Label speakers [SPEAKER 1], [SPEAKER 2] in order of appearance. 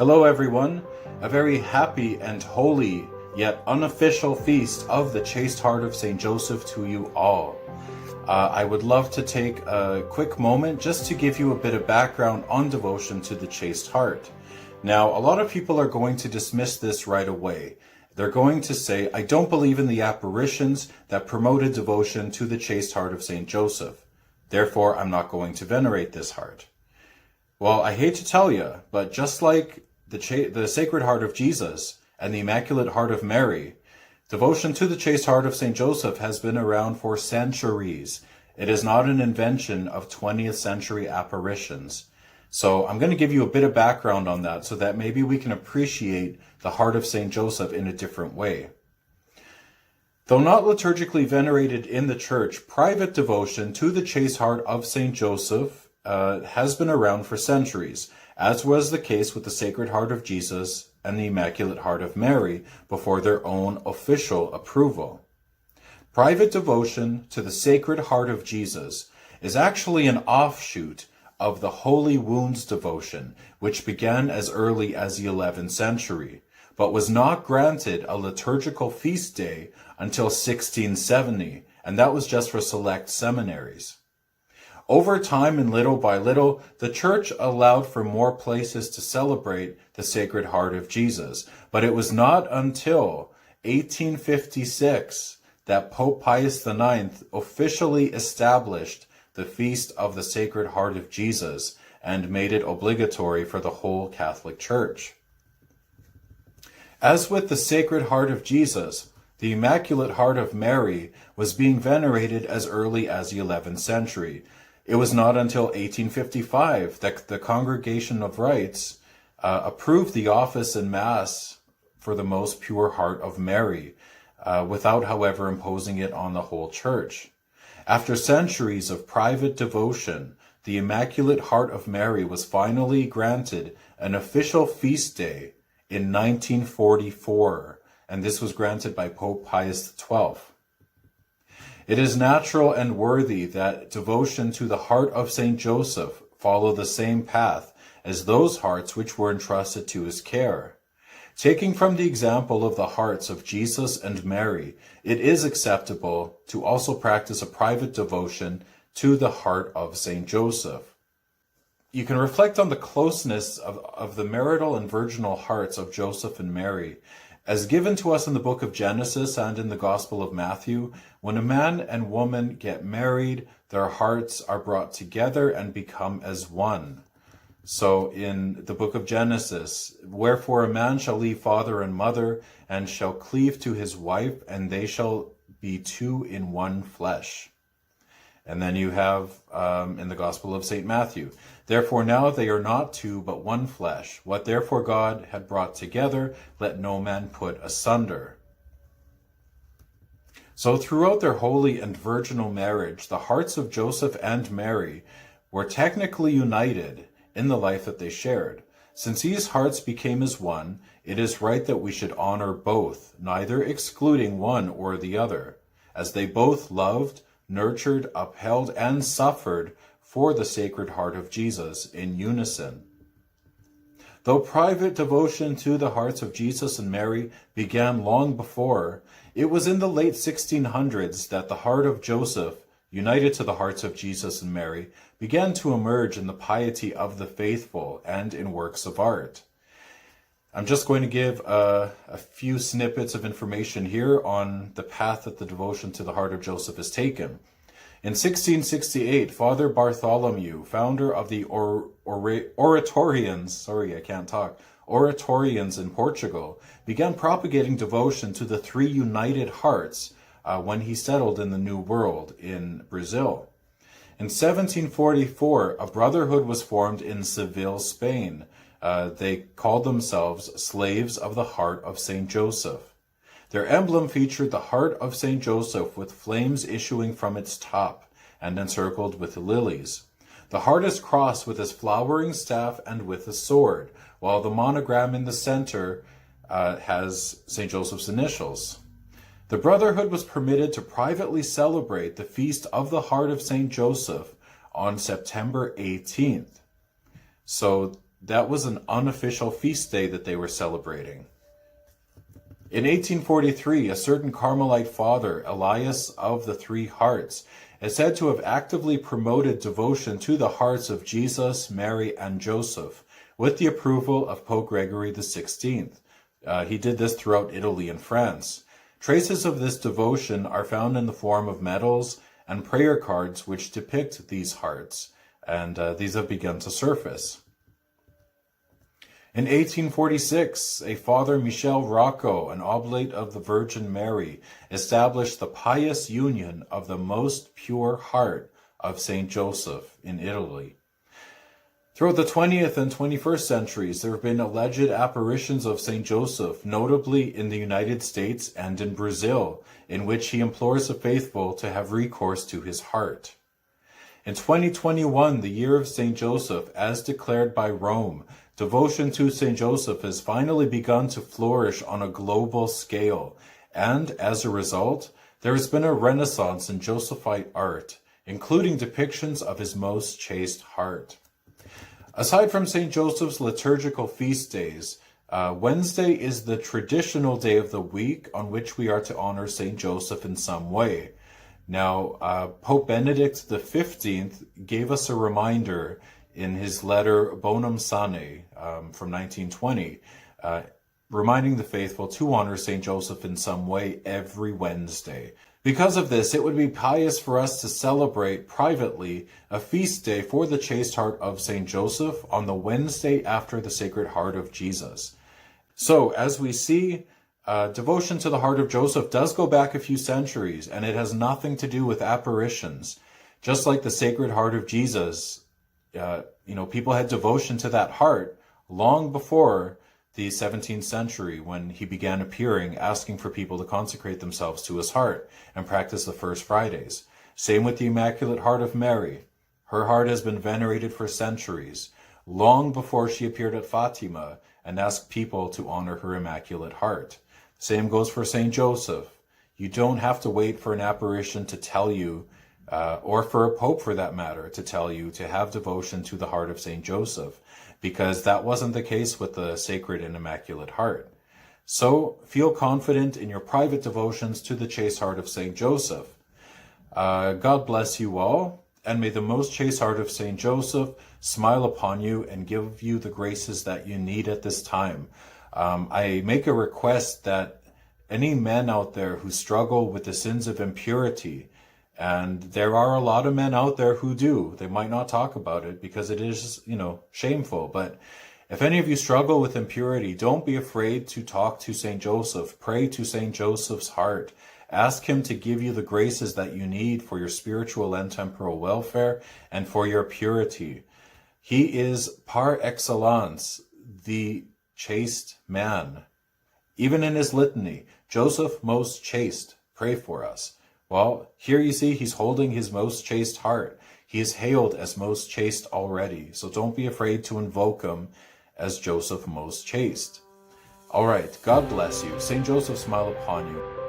[SPEAKER 1] Hello everyone, a very happy and holy yet unofficial feast of the Chaste Heart of St. Joseph to you all. I would love to take a quick moment just to give you a bit of background on devotion to the Chaste Heart. Now, a lot of people are going to dismiss this right away. They're going to say, I don't believe in the apparitions that promoted devotion to the Chaste Heart of St. Joseph. Therefore, I'm not going to venerate this heart. Well, I hate to tell you, but just like the Sacred Heart of Jesus and the Immaculate Heart of Mary, devotion to the Chaste Heart of St. Joseph has been around for centuries. It is not an invention of 20th century apparitions. So I'm going to give you a bit of background on that so that maybe we can appreciate the Heart of St. Joseph in a different way. Though not liturgically venerated in the Church, private devotion to the Chaste Heart of St. Joseph has been around for centuries, as was the case with the Sacred Heart of Jesus and the Immaculate Heart of Mary before their own official approval. Private devotion to the Sacred Heart of Jesus is actually an offshoot of the Holy Wounds devotion, which began as early as the 11th century, but was not granted a liturgical feast day until 1670, and that was just for select seminaries. Over time and little by little, the Church allowed for more places to celebrate the Sacred Heart of Jesus, but it was not until 1856 that Pope Pius IX officially established the Feast of the Sacred Heart of Jesus and made it obligatory for the whole Catholic Church. As with the Sacred Heart of Jesus, the Immaculate Heart of Mary was being venerated as early as the 11th century. It was not until 1855 that the Congregation of Rites approved the office and Mass for the Most Pure Heart of Mary, without, however, imposing it on the whole Church. After centuries of private devotion, the Immaculate Heart of Mary was finally granted an official feast day in 1944, and this was granted by Pope Pius XII. It is natural and worthy that devotion to the Heart of St. Joseph follow the same path as those hearts which were entrusted to his care. Taking from the example of the hearts of Jesus and Mary, it is acceptable to also practice a private devotion to the Heart of St. Joseph. You can reflect on the closeness of the marital and virginal hearts of Joseph and Mary, as given to us in the book of Genesis and in the Gospel of Matthew. When a man and woman get married, their hearts are brought together and become as one. So in the book of Genesis, wherefore a man shall leave father and mother and shall cleave to his wife, and they shall be two in one flesh. And then you have in the Gospel of St. Matthew, therefore now they are not two but one flesh. What therefore God had brought together, let no man put asunder. So throughout their holy and virginal marriage, the hearts of Joseph and Mary were technically united in the life that they shared. Since these hearts became as one, it is right that we should honor both, neither excluding one or the other, as they both loved, nurtured, upheld, and suffered for the Sacred Heart of Jesus in unison. Though private devotion to the hearts of Jesus and Mary began long before, it was in the late 1600s that the heart of Joseph, united to the hearts of Jesus and Mary, began to emerge in the piety of the faithful and in works of art. I'm just going to give a few snippets of information here on the path that the devotion to the Heart of Joseph has taken. In 1668, Father Bartholomew, founder of the Oratorians in Portugal, began propagating devotion to the three united hearts when he settled in the New World in Brazil. In 1744, a brotherhood was formed in Seville, Spain. They called themselves Slaves of the Heart of St. Joseph. Their emblem featured the Heart of St. Joseph with flames issuing from its top and encircled with lilies. The heart is crossed with his flowering staff and with a sword, while the monogram in the center has St. Joseph's initials. The brotherhood was permitted to privately celebrate the Feast of the Heart of St. Joseph on September 18th. So that was an unofficial feast day that they were celebrating. In 1843, a certain Carmelite father, Elias of the Three Hearts, is said to have actively promoted devotion to the hearts of Jesus, Mary, and Joseph, with the approval of Pope Gregory XVI. He did this throughout Italy and France. Traces of this devotion are found in the form of medals and prayer cards which depict these hearts, and these have begun to surface. In 1846, a Father Michel Rocco, an oblate of the Virgin Mary, established the pious union of the most pure heart of Saint Joseph in Italy. Throughout the 20th and 21st centuries, there have been alleged apparitions of Saint Joseph, notably in the United States and in Brazil, in which he implores the faithful to have recourse to his heart. In 2021, the year of Saint Joseph, as declared by Rome, devotion to Saint Joseph has finally begun to flourish on a global scale, and as a result, there has been a renaissance in Josephite art, including depictions of his most chaste heart. Aside from Saint Joseph's liturgical feast days, Wednesday is the traditional day of the week on which we are to honor Saint Joseph in some way. Now, Pope Benedict XV gave us a reminder in his letter Bonum Sane from 1920, reminding the faithful to honor Saint Joseph in some way every Wednesday. Because of this, it would be pious for us to celebrate privately a feast day for the chaste heart of Saint Joseph on the Wednesday after the Sacred Heart of Jesus. So, as we see, devotion to the heart of Joseph does go back a few centuries, and it has nothing to do with apparitions. Just like the Sacred Heart of Jesus, people had devotion to that heart long before the 17th century, when he began appearing, asking for people to consecrate themselves to his heart and practice the First Fridays. Same with the Immaculate Heart of Mary. Her heart has been venerated for centuries, long before she appeared at Fatima and asked people to honor her Immaculate Heart. Same goes for Saint Joseph. You don't have to wait for an apparition to tell you, or for a pope for that matter, to tell you to have devotion to the heart of Saint Joseph, because that wasn't the case with the Sacred and Immaculate Heart. So feel confident in your private devotions to the chaste heart of Saint Joseph. God bless you all, and may the most chaste heart of Saint Joseph smile upon you and give you the graces that you need at this time. I make a request that any men out there who struggle with the sins of impurity, and there are a lot of men out there who do. They might not talk about it because it is, shameful. But if any of you struggle with impurity, don't be afraid to talk to Saint Joseph. Pray to Saint Joseph's heart. Ask him to give you the graces that you need for your spiritual and temporal welfare and for your purity. He is par excellence the chaste man. Even in his litany, Joseph most chaste, pray for us. Well, here you see he's holding his most chaste heart. He is hailed as most chaste already. So don't be afraid to invoke him as Joseph most chaste. All right, God bless you. Saint Joseph smile upon you.